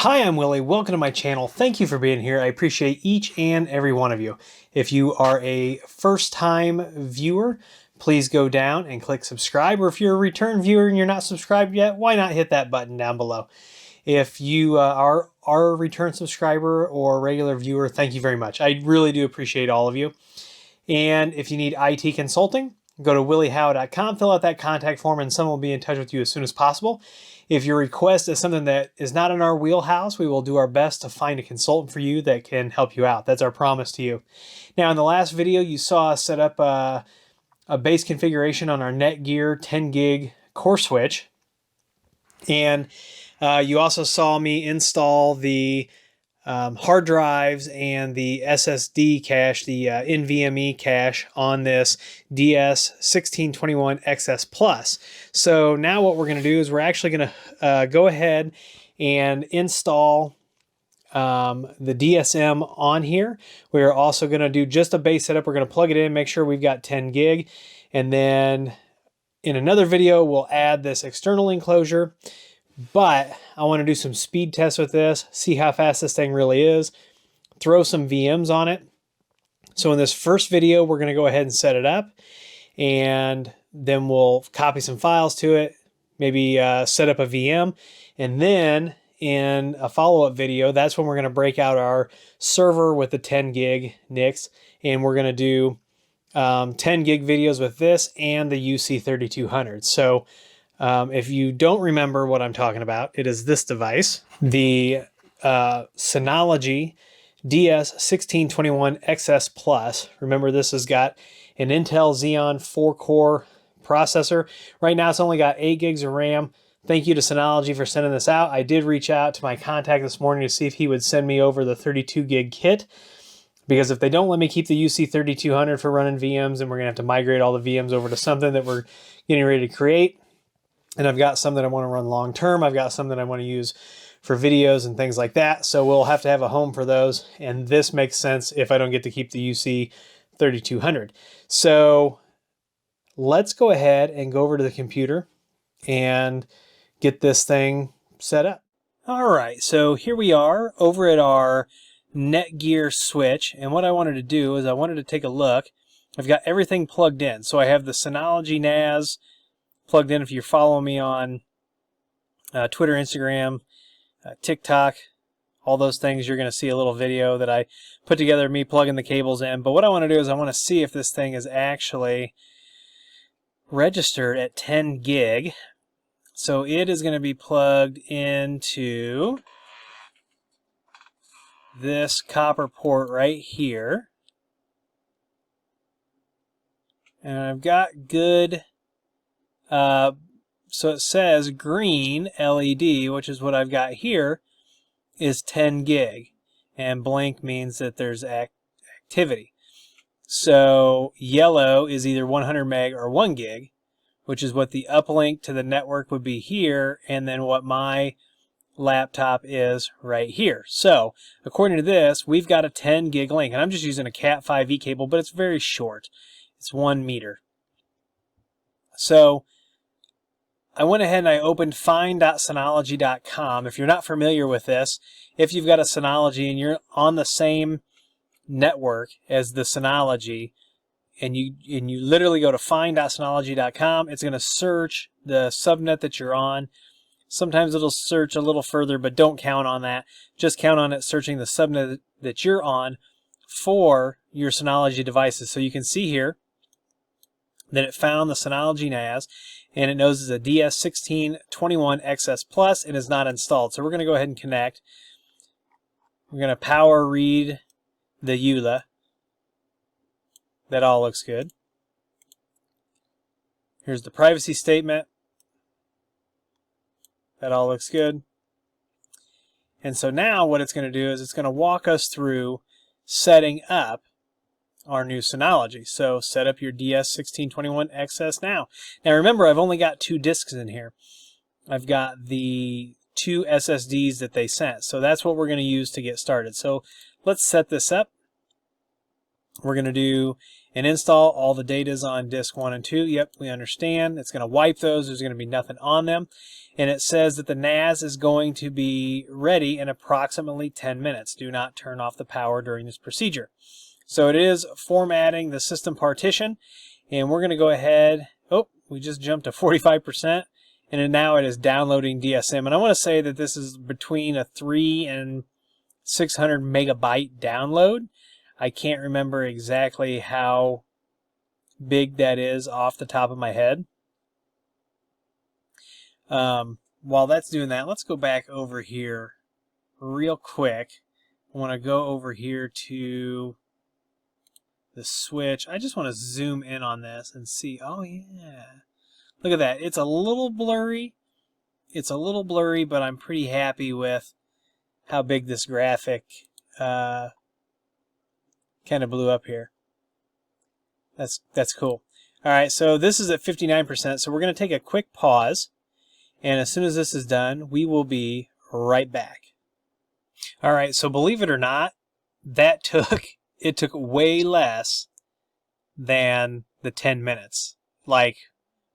Hi, I'm Willie. Welcome to my channel. Thank you for being here. I appreciate each and every one of you. If you are a first-time viewer, please go down and click subscribe. Or if you're a return viewer and you're not subscribed yet, why not hit that button down below? If you are a return subscriber or regular viewer, thank you very much. I really do appreciate all of you. And if you need IT consulting, go to williehowe.com, fill out that contact form, and someone will be in touch with you as soon as possible. If your request is something that is not in our wheelhouse, we will do our best to find a consultant for you that can help you out. That's our promise to you. Now, in the last video, you saw us set up a base configuration on our Netgear 10 gig core switch. And you also saw me install the hard drives and the SSD cache, the NVMe cache on this DS1621XS Plus. So now what we're going to do is we're actually going to go ahead and install the DSM on here. We're also going to do just a base setup. We're going to plug it in, make sure we've got 10 gig. And then in another video, we'll add this external enclosure. But I want to do some speed tests with this, see how fast this thing really is, throw some VMs on it. So in this first video, we're going to go ahead and set it up, and then we'll copy some files to it, maybe set up a VM, and then in a follow-up video, that's when we're going to break out our server with the 10 gig NICs, and we're going to do 10 gig videos with this and the UC3200. So if you don't remember what I'm talking about, it is this device, the Synology DS1621XS Plus. Remember, this has got an Intel Xeon 4-core processor. Right now, it's only got 8 gigs of RAM. Thank you to Synology for sending this out. I did reach out to my contact this morning to see if he would send me over the 32 gig kit, because if they don't let me keep the UC3200 for running VMs, then we're going to have to migrate all the VMs over to something that we're getting ready to create. And I've got some that I want to run long term. I've got some that I want to use for videos and things like that. So we'll have to have a home for those. And this makes sense if I don't get to keep the UC3200. So let's go ahead and go over to the computer and get this thing set up. All right, so here we are over at our Netgear switch. And what I wanted to do is I wanted to take a look. I've got everything plugged in. So I have the Synology NAS plugged in. If you're following me on Twitter, Instagram, TikTok, all those things, you're going to see a little video that I put together, me plugging the cables in. But what I want to do is I want to see if this thing is actually registered at 10 gig. So it is going to be plugged into this copper port right here. And I've got good... so it says green LED, which is what I've got here, is 10 gig. And blank means that there's activity. So yellow is either 100 meg or 1 gig, which is what the uplink to the network would be here, and then what my laptop is right here. So according to this, we've got a 10 gig link. And I'm just using a Cat 5e cable, but it's very short. It's 1 meter. So I went ahead and I opened find.synology.com. If you're not familiar with this, if you've got a Synology and you're on the same network as the Synology, and you literally go to find.synology.com, it's going to search the subnet that you're on. Sometimes it'll search a little further, but don't count on that. Just count on it searching the subnet that you're on for your Synology devices. So you can see here that it found the Synology NAS, and it knows it's a DS1621XS Plus and is not installed. So we're going to go ahead and connect. We're going to power read the EULA. That all looks good. Here's the privacy statement. That all looks good. And so now what it's going to do is it's going to walk us through setting up our new Synology. So set up your DS1621XS now. Now remember, I've only got 2 disks in here. I've got the 2 SSDs that they sent. So that's what we're going to use to get started. So let's set this up. We're going to do an install. All the data is on disk 1 and 2. Yep, we understand. It's going to wipe those. There's going to be nothing on them. and it says that the NAS is going to be ready in approximately 10 minutes. Do not turn off the power during this procedure. So it is formatting the system partition, and we're going to go ahead. Oh, we just jumped to 45%, and now it is downloading DSM. And I want to say that this is between a 3 and 600 megabyte download. I can't remember exactly how big that is off the top of my head. While that's doing that, let's go back over here real quick. I want to go over here to the switch. I just want to zoom in on this and see. Oh yeah, look at that. It's a little blurry. It's a little blurry, but I'm pretty happy with how big this graphic kind of blew up here. That's cool. All right, so this is at 59%, so we're going to take a quick pause, and as soon as this is done, we will be right back. All right, so believe it or not, it took way less than the 10 minutes, like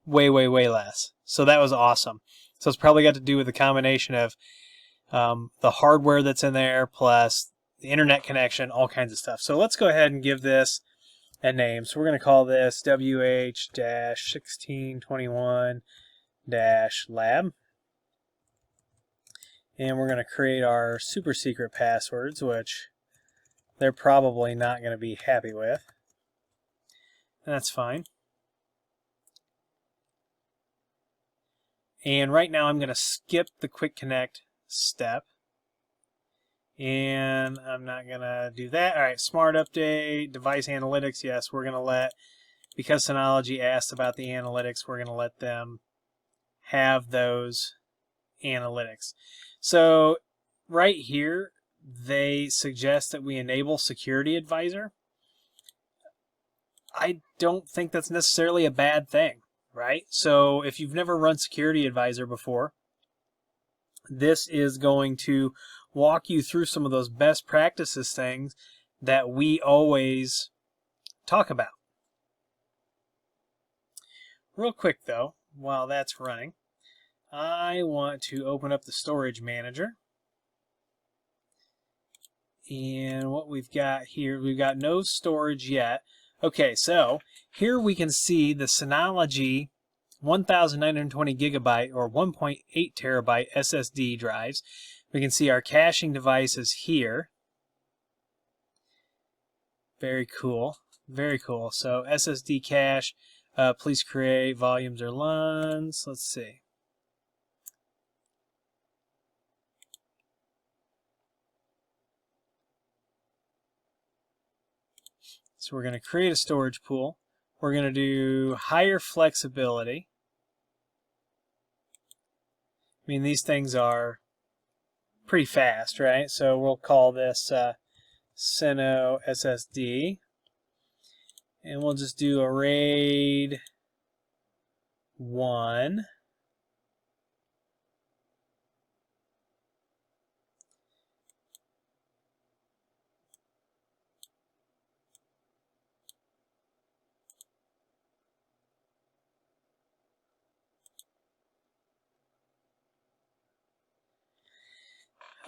way less. So that was awesome. So it's probably got to do with the combination of the hardware that's in there plus the internet connection, all kinds of stuff. So let's go ahead and give this a name. So we're going to call this WH-1621-lab. And we're going to create our super secret passwords, which they're probably not going to be happy with. And that's fine. And right now I'm going to skip the quick connect step. And I'm not going to do that. All right, smart update, device analytics. Yes, we're going to let, because Synology asked about the analytics, we're going to let them have those analytics. So right here, they suggest that we enable Security Advisor. I don't think that's necessarily a bad thing, right? So if you've never run Security Advisor before, this is going to walk you through some of those best practices things that we always talk about. Real quick though, while that's running, I want to open up the storage manager. And what we've got here, we've got no storage yet. Okay, so here we can see the Synology 1920 gigabyte or 1.8 terabyte SSD drives. We can see our caching devices here. Very cool. Very cool. So SSD cache, please create volumes or LUNs. Let's see. So we're going to create a storage pool. We're going to do higher flexibility. I mean, these things are pretty fast, right? So we'll call this Syno SSD. And we'll just do a RAID 1.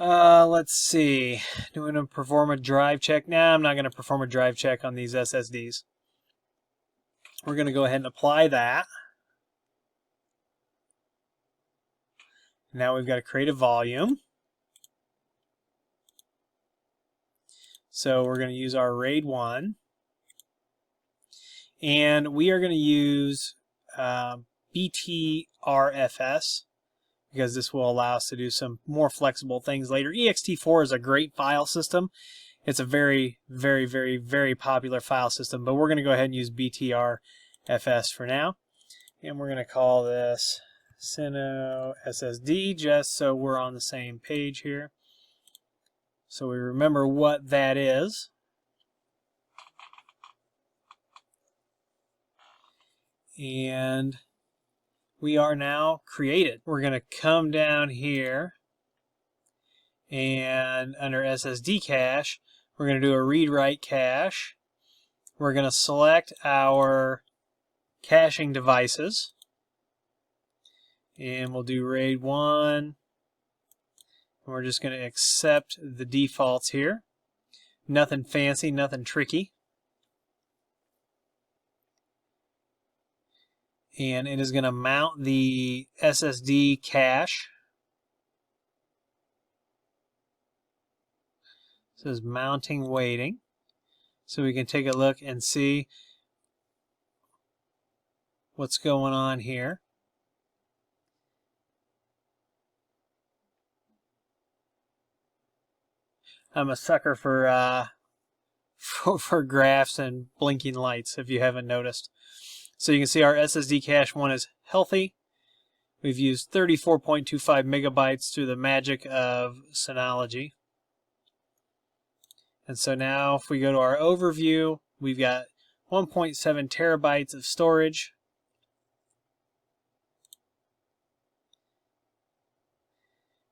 Let's see. Do we want to perform a drive check? Nah, I'm not going to perform a drive check on these SSDs. We're going to go ahead and apply that. Now we've got to create a volume. So we're going to use our RAID 1. And we are going to use BTRFS, because this will allow us to do some more flexible things later. ext4 is a great file system. It's a very popular file system, but we're going to go ahead and use BTRFS for now. And we're going to call this Syno SSD, just so we're on the same page here. So we remember what that is. And we are now created. We're going to come down here and under SSD cache, we're going to do a read-write cache. We're going to select our caching devices. And we'll do RAID 1. We're just going to accept the defaults here. Nothing fancy, nothing tricky. And it is going to mount the SSD cache. It says mounting waiting. So we can take a look and see what's going on here. I'm a sucker for graphs and blinking lights, if you haven't noticed. So you can see our SSD cache 1 is healthy. We've used 34.25 megabytes through the magic of Synology. And so now if we go to our overview, we've got 1.7 terabytes of storage.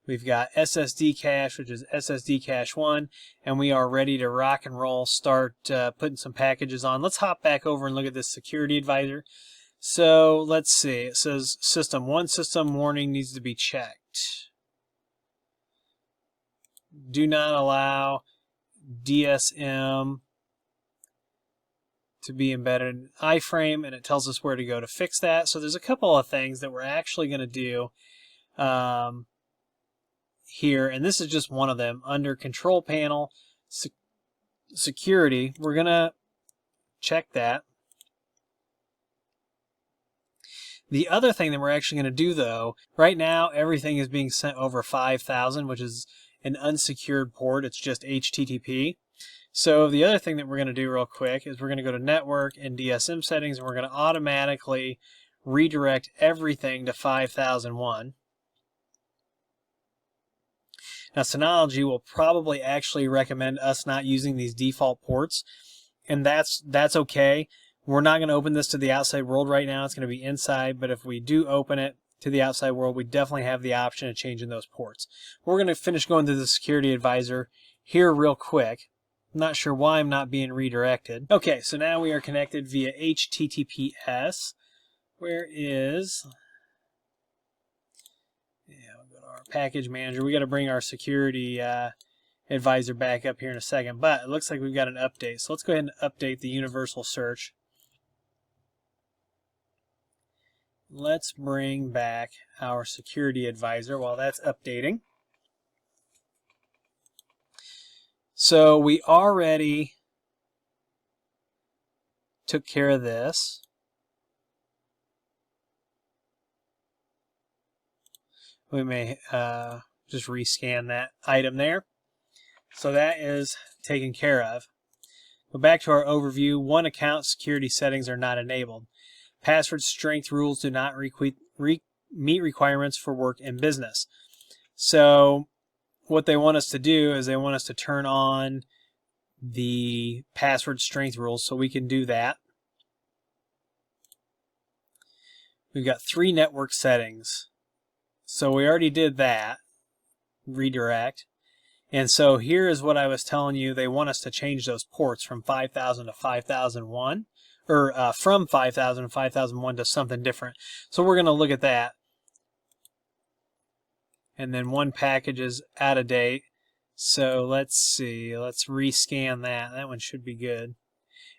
We've got SSD cache, which is SSD cache 1, and we are ready to rock and roll, start putting some packages on. Let's hop back over and look at this security advisor. So let's see, it says system 1 system warning needs to be checked. Do not allow DSM to be embedded in iframe, and it tells us where to go to fix that. So there's a couple of things that we're actually going to do here, and this is just one of them. Under control panel security, we're going to check that. The other thing that we're actually going to do, though, right now everything is being sent over 5,000, which is an unsecured port. It's just HTTP. So the other thing that we're going to do real quick is we're going to go to network and DSM settings, and we're going to automatically redirect everything to 5001. Now Synology will probably actually recommend us not using these default ports, and that's okay. We're not going to open this to the outside world right now. It's going to be inside, but if we do open it to the outside world, we definitely have the option of changing those ports. We're going to finish going through the security advisor here real quick. I'm not sure why I'm not being redirected. Okay, so now we are connected via HTTPS. Where is... we'll go to our package manager. We got to bring our security advisor back up here in a second, but it looks like we've got an update. So let's go ahead and update the universal search. Let's bring back our security advisor while that's updating. So we already took care of this. We may just rescan that item there. So that is taken care of. Go back to our overview. One account security settings are not enabled. Password strength rules do not meet requirements for work and business. So what they want us to do is they want us to turn on the password strength rules, so we can do that. We've got 3 network settings. So we already did that, redirect. And so here is what I was telling you. They want us to change those ports from 5000 to 5001. Or from 5000 to 5001 to something different. So we're going to look at that. And then one package is out of date. So let's see. Let's rescan that. That one should be good.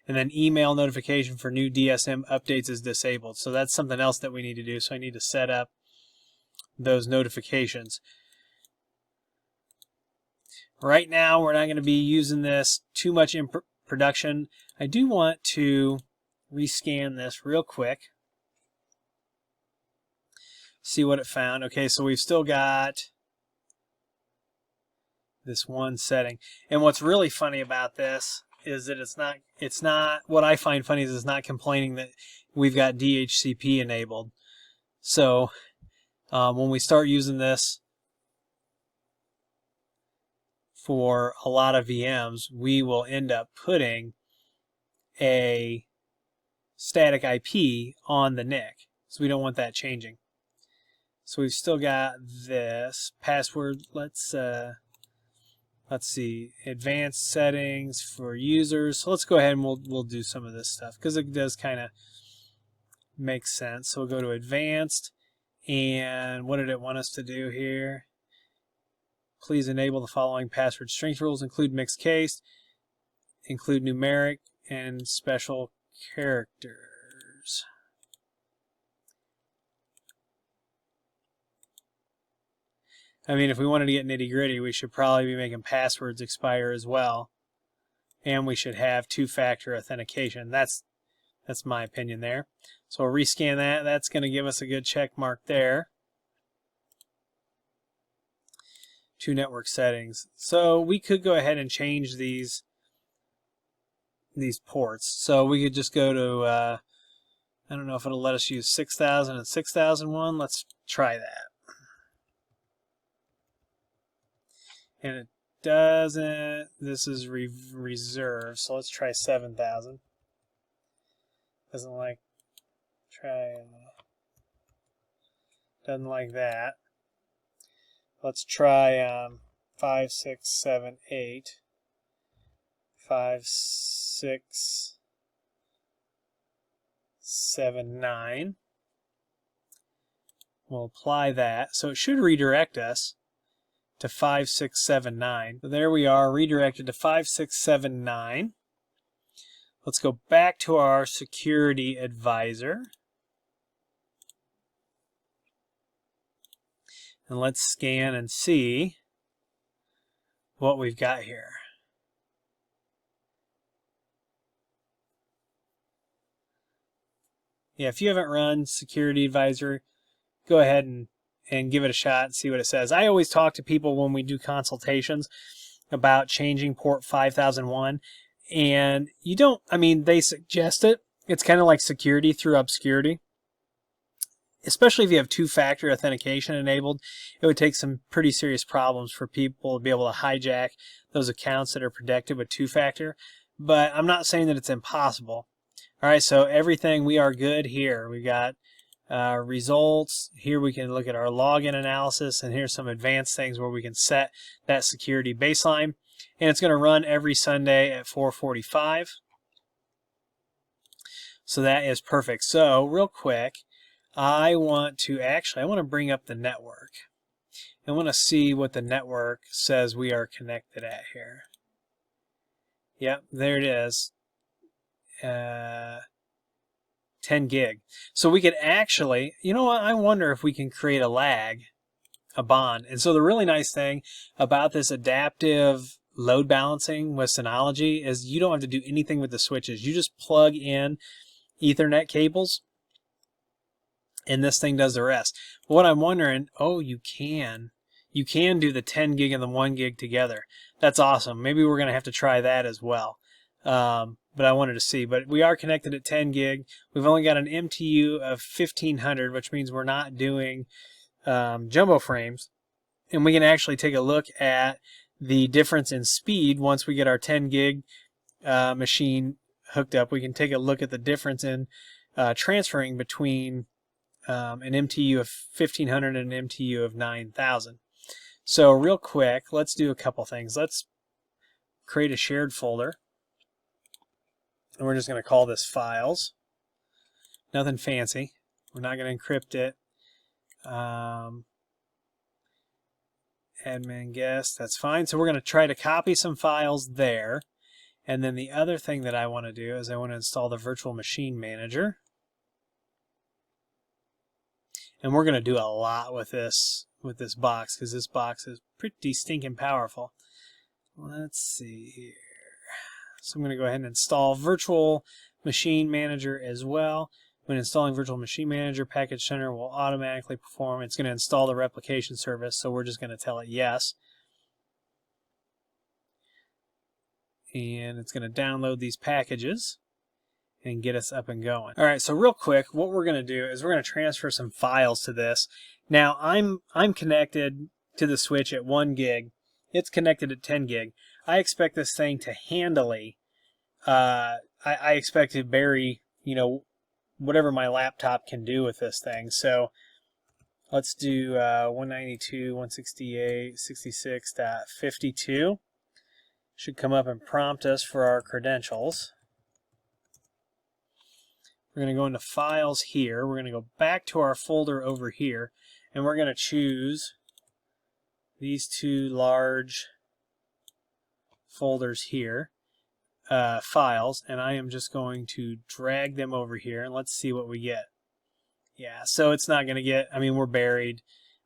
And then email notification for new DSM updates is disabled. So that's something else that we need to do. So I need to set up those notifications. Right now, we're not going to be using this too much in production. I do want to rescan this real quick. See what it found. Okay, so we've still got this one setting. And what's really funny about this is that it's not what I find funny is it's not complaining that we've got DHCP enabled. So when we start using this for a lot of VMs, we will end up putting a static IP on the NIC. So we don't want that changing. So we've still got this password. Let's see, advanced settings for users. So let's go ahead and we'll do some of this stuff because it does kind of make sense. So we'll go to advanced, And what did it want us to do here? Please enable the following password strength rules: include mixed case, include numeric, and special characters. I mean, if we wanted to get nitty-gritty, we should probably be making passwords expire as well. And we should have two-factor authentication. That's my opinion there. So we'll rescan that. That's going to give us a good check mark there. To network settings. So we could go ahead and change these ports. So we could just go to, I don't know if it'll let us use 6000 and 6001. Let's try that. And it doesn't, this is reserved, so let's try 7000. Doesn't like that. Let's try 5678, 5679. We'll apply that, so it should redirect us to 5679. So there we are, redirected to 5679. Let's go back to our security advisor. And let's scan and see what we've got here. Yeah, if you haven't run Security Advisor, go ahead and give it a shot and see what it says. I always talk to people when we do consultations about changing port 5001. And you don't, I mean, they suggest it. It's kind of like security through obscurity. Especially if you have two-factor authentication enabled, it would take some pretty serious problems for people to be able to hijack those accounts that are protected with two-factor. But I'm not saying that it's impossible. All right, so everything, we are good here. We got results. Here we can look at our login analysis, and here's some advanced things where we can set that security baseline. And it's going to run every Sunday at 4:45. So that is perfect. So real quick, I want to bring up the network. I want to see what the network says we are connected at here. Yep, there it is. 10 gig. So we could actually, you know what, I wonder if we can create a lag, a bond. And so the really nice thing about this adaptive load balancing with Synology is you don't have to do anything with the switches. You just plug in Ethernet cables and this thing does the rest. What I'm wondering, oh, you can do the 10 gig and the 1 gig together. That's awesome. Maybe we're going to have to try that as well. But I wanted to see. But we are connected at 10 gig. We've only got an MTU of 1500, which means we're not doing jumbo frames. And we can actually take a look at the difference in speed once we get our 10 gig machine hooked up. We can take a look at the difference in transferring between an MTU of 1500 and an MTU of 9000. So real quick, let's do a couple things. Let's create a shared folder. And we're just going to call this files. Nothing fancy. We're not going to encrypt it. Admin guest, that's fine. So we're going to try to copy some files there. And then the other thing that I want to do is I want to install the virtual machine manager. And we're going to do a lot with this box because this box is pretty stinking powerful. Let's see here. So I'm going to go ahead and install Virtual Machine Manager as well. When installing Virtual Machine Manager, Package Center will automatically perform. It's going to install the replication service, so we're just going to tell it yes. And it's going to download these packages and get us up and going. All right, so real quick, what we're going to do is we're going to transfer some files to this. Now, I'm connected to the switch at 1 gig. It's connected at 10 gig. I expect this thing to handily, I expect to bury, you know, whatever my laptop can do with this thing. So let's do 192.168.66.52. Should come up and prompt us for our credentials. We're going to go into Files here. We're going to go back to our folder over here. and we're going to choose these two large folders here, files, and I am just going to drag them over here, and let's see what we get. Yeah, so it's not going to get, I mean, we're buried.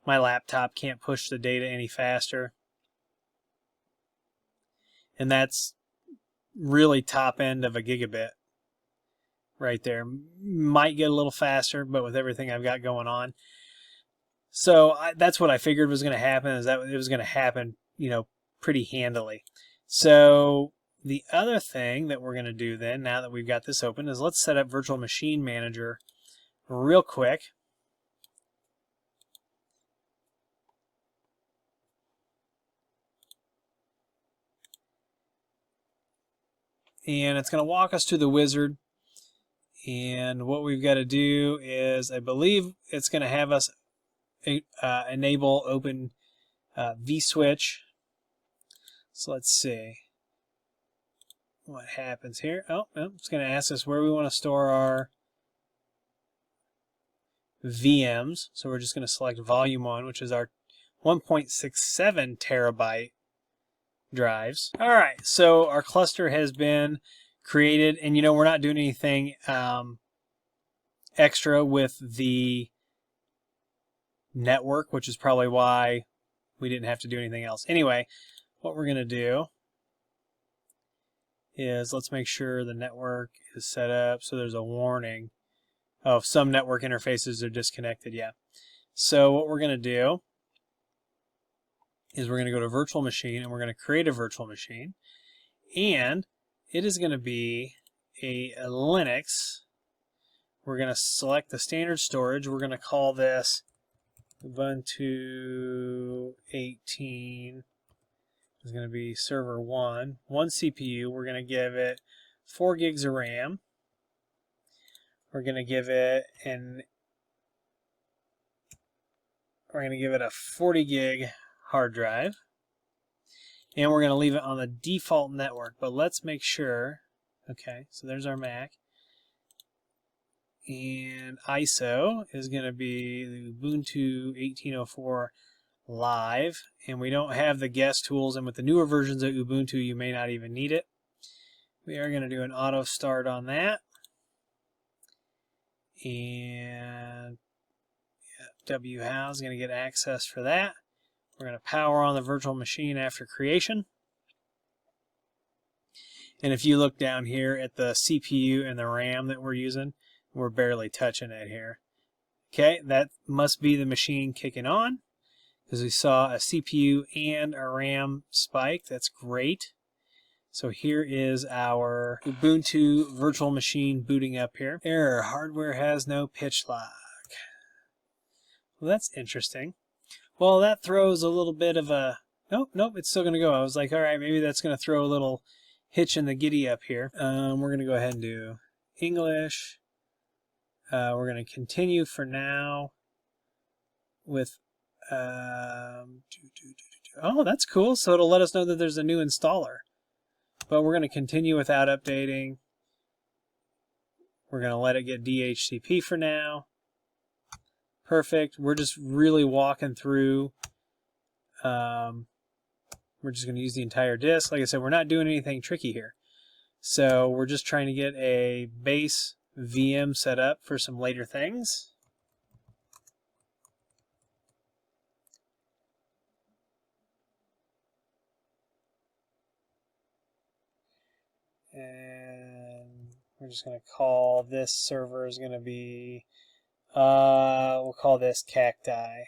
My laptop can't push the data any faster. And that's really top end of a gigabit right there. Might get a little faster, but with everything I've got going on. So that's what I figured was going to happen, is that it was going to happen, you know, pretty handily. So the other thing that we're going to do then, now that we've got this open, is let's set up Virtual Machine Manager real quick. And it's going to walk us to the wizard. And what we've got to do is, I believe it's going to have us enable open vSwitch. So let's see what happens here. Oh, it's going to ask us where we want to store our VMs. So we're just going to select volume 1, which is our 1.67 terabyte drives. All right, so our cluster has been created, and you know, we're not doing anything extra with the network, which is probably why we didn't have to do anything else. Anyway, what we're going to do is let's make sure the network is set up so there's a warning. Oh, some network interfaces are disconnected. Yeah. So what we're going to do is we're going to go to virtual machine, and we're going to create a virtual machine, and it is going to be a Linux. We're going to select the standard storage. We're going to call this Ubuntu 18. It's going to be server 1 CPU. We're going to give it 4 gigs of RAM. We're going to give it a 40 gig hard drive, and we're going to leave it on the default network. But let's make sure. Okay, so there's our Mac, and ISO is going to be the Ubuntu 1804 Live, and we don't have the guest tools, and with the newer versions of Ubuntu you may not even need it. We are going to do an auto start on that, and Howe is going to get access for that. We're going to power on the virtual machine after creation. And if you look down here at the CPU and the RAM that we're using, we're barely touching it here. Okay, that must be the machine kicking on, because we saw a CPU and a RAM spike. That's great. So here is our Ubuntu virtual machine booting up here. Error, hardware has no pitch lock. Well, that's interesting. Well, that throws a little bit of a... Nope, it's still going to go. I was like, all right, maybe that's going to throw a little hitch in the giddy up here. We're going to go ahead and do English. We're going to continue for now with... oh, that's cool. So it'll let us know that there's a new installer. But we're going to continue without updating. We're going to let it get DHCP for now. Perfect. We're just really walking through. We're just going to use the entire disk. Like I said, we're not doing anything tricky here. So we're just trying to get a base VM set up for some later things. And we're just going to call this server is going to be, we'll call this Cacti.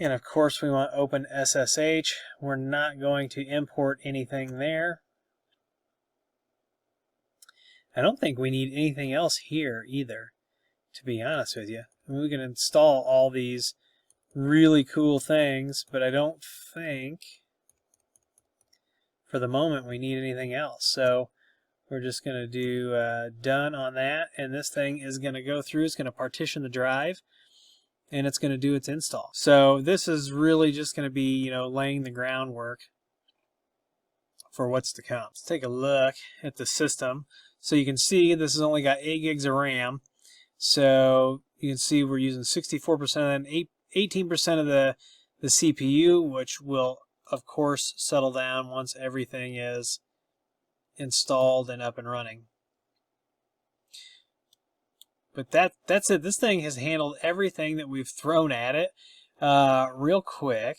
And of course we want open SSH. We're not going to import anything there. I don't think we need anything else here either, to be honest with you. I mean, we can install all these really cool things, but I don't think for the moment we need anything else. So we're just going to do done on that, and this thing is going to go through. It's going to partition the drive, and it's going to do its install. So this is really just going to be, you know, laying the groundwork for what's to come. Let's take a look at the system. So you can see this has only got 8 gigs of RAM. So you can see we're using 64% and 18% of the CPU, which will of course settle down once everything is installed and up and running. But that's it. This thing has handled everything that we've thrown at it. Real quick,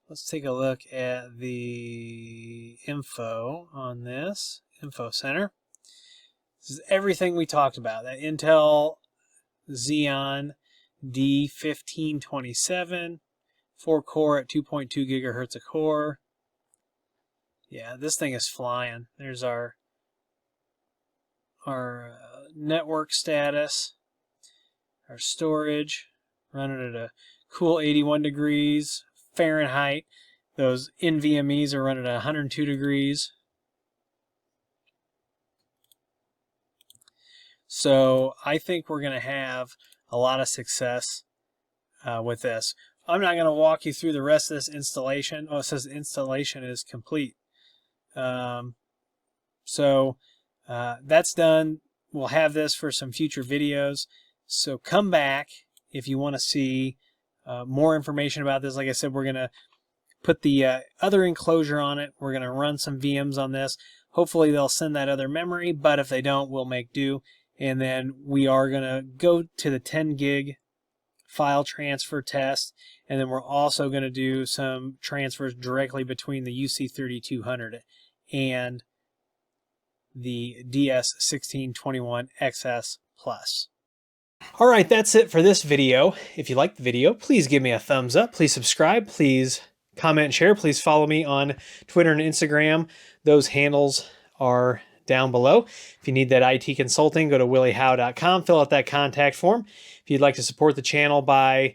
let's take a look at the info on this. Info Center. This is everything we talked about. That Intel Xeon D1621XS, 4-core at 2.2 gigahertz a core. Yeah, this thing is flying. There's our network status, our storage, running at a cool 81 degrees Fahrenheit. Those NVMEs are running at 102 degrees. So I think we're going to have a lot of success with this. I'm not going to walk you through the rest of this installation. Oh, it says installation is complete. So that's done. We'll have this for some future videos. So come back if you want to see more information about this. Like I said, we're going to put the other enclosure on it. We're going to run some VMs on this. Hopefully they'll send that other memory, but if they don't, we'll make do. And then we are going to go to the 10 gig file transfer test. And then we're also going to do some transfers directly between the UC3200 and the DS1621XS Plus. All right, that's it for this video. If you liked the video, please give me a thumbs up. Please subscribe. Please comment and share. Please follow me on Twitter and Instagram. Those handles are down below. If you need that IT consulting, go to williehowe.com, fill out that contact form. If you'd like to support the channel by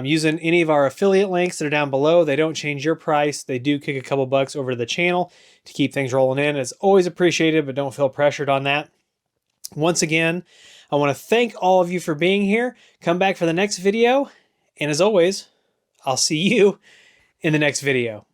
using any of our affiliate links that are down below, they don't change your price. They do kick a couple bucks over to the channel to keep things rolling in. It's always appreciated, but don't feel pressured on that. Once again, I want to thank all of you for being here. Come back for the next video. And as always, I'll see you in the next video.